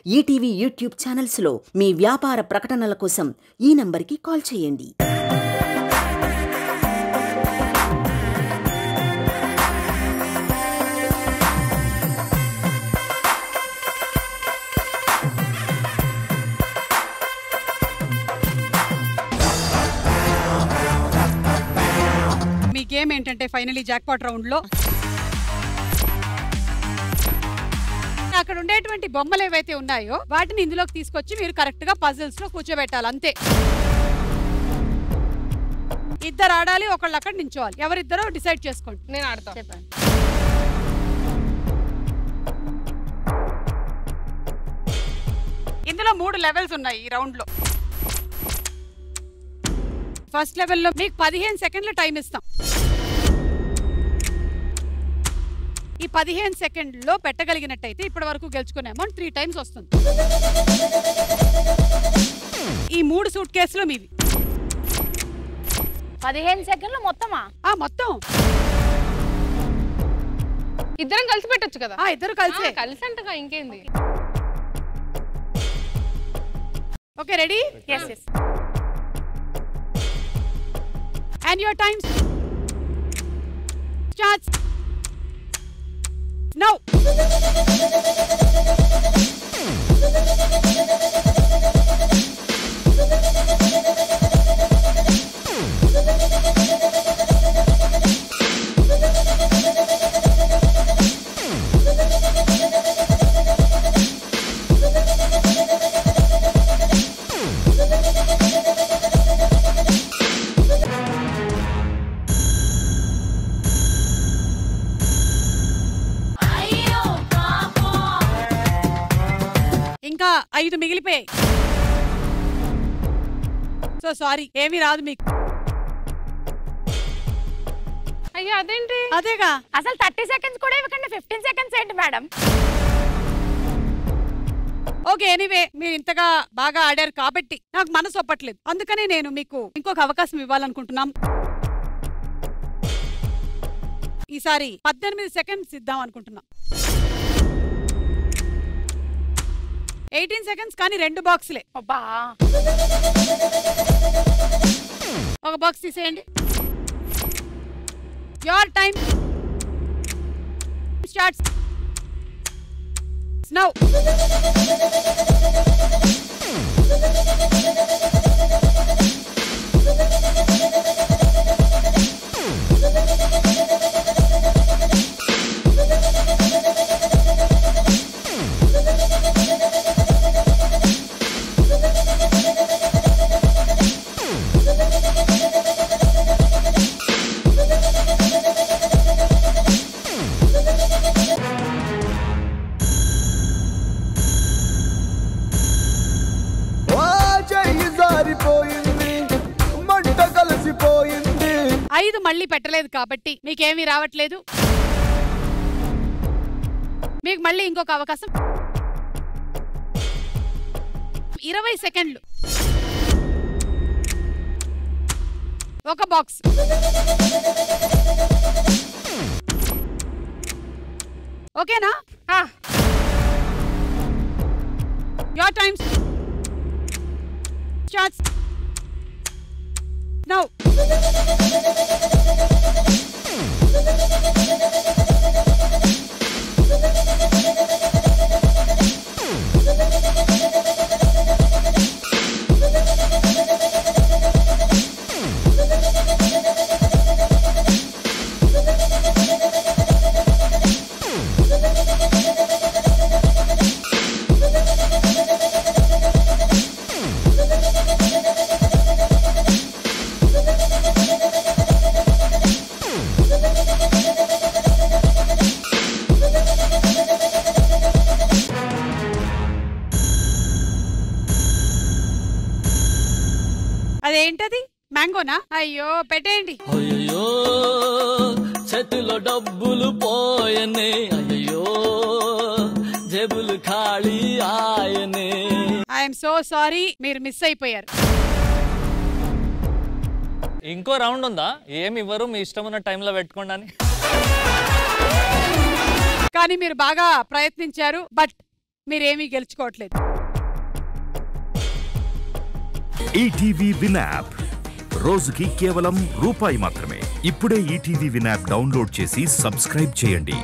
ETV YouTube ఛానల్స్లో మీ వ్యాపార ప్రకటనల కోసం ఈ నంబర్కి కాల్ చేయండి. మీ గేమ్ ఏంటంటే ఫైనలీ జాక్పాట్ రౌండ్ లో అక్కడ ఉండేటువంటి బొమ్మలు ఏవైతే ఉన్నాయో వాటిని ఇందులోకి తీసుకొచ్చి మీరు కరెక్ట్ గా పజిల్స్ లో కూర్చోబెట్టాలి అంతే. ఇద్దరు ఆడాలి, ఒకళ్ళు అక్కడ నించోవాలి. ఎవరిద్దరో డిసైడ్ చేసుకోండి. నేను ఆడతా. చెప్పండి. ఇందులో 3 లెవెల్స్ ఉన్నాయి ఈ రౌండ్ లో. ఫస్ట్ లెవెల్లో మీకు 15 సెకండ్ల టైం ఇస్తాం. ఈ 15 సెకండ్లో పెట్టగలిగినట్టయితే ఇప్పటి వరకు గెలుచుకునే అమౌంట్ 3 టైమ్స్ వస్తుంది. ఈ 3 సూట్ కేసులు మీవి. 15 సెకండ్లు మొత్తమా? మొత్తం ఇద్దరం కలిసి పెట్టొచ్చు కదా? ఇద్దరు కలిసి అంటగా ఇంకేంది. Okay, ready? Yes yes. And your time starts now. ఇంకా 5 మిగిలిపోయాయి. సో సారీ, ఏమీ రాదు మీకు. అయ్యో అదేంటి? అదేగా అసలు 30 సెకండ్స్ కూడా ఇవ్వకండి. 15 సెకండ్స్ ఏంటి మేడం? ఓకే, ఎనీవే మీరు ఇంతగా బాగా ఆడారు కాబట్టి నాకు మనసు ఒప్పట్లేదు. అందుకనే నేను మీకు ఇంకొక అవకాశం ఇవ్వాలనుకుంటున్నాం. ఈసారి 18 సెకండ్స్ ఇద్దాం అనుకుంటున్నాం. 18 సెకండ్స్ కానీ 2 బాక్సులే. అబ్బా, ఒక బాక్స్ తీసేయండి. Your time starts now. ఐదు మళ్ళీ పెట్టలేదు కాబట్టి మీకేమీ రావట్లేదు. మీకు మళ్ళీ ఇంకొక అవకాశం. 20 సెకండ్లు. ఒక బాక్స్. ఓకేనా? Your time starts now. అదేంటది? మ్యాంగోనా? అయ్యో పెట్టేయండి. అయ్యో చేతిలో డబ్బులు పోయనే, అయ్యో జేబులు ఖాళీ ఆయనే. ఐఎమ్ సో సారీ, మీరు మిస్ అయిపోయారు. ఇంకో రౌండ్ ఉందా? ఏమి ఇవ్వరు, మీ ఇష్టం ఉన్న టైంలో పెట్టుకోండి అని. కానీ మీరు బాగా ప్రయత్నించారు. బట్ మీరేమీ గెలుచుకోవట్లేదు. ఈటీవీ విన్ యాప్ రోజుకి కేవలం రూపాయి మాత్రమే. ఇప్పుడే ఈటీవీ విన్ యాప్ డౌన్లోడ్ చేసి సబ్స్క్రైబ్ చేయండి.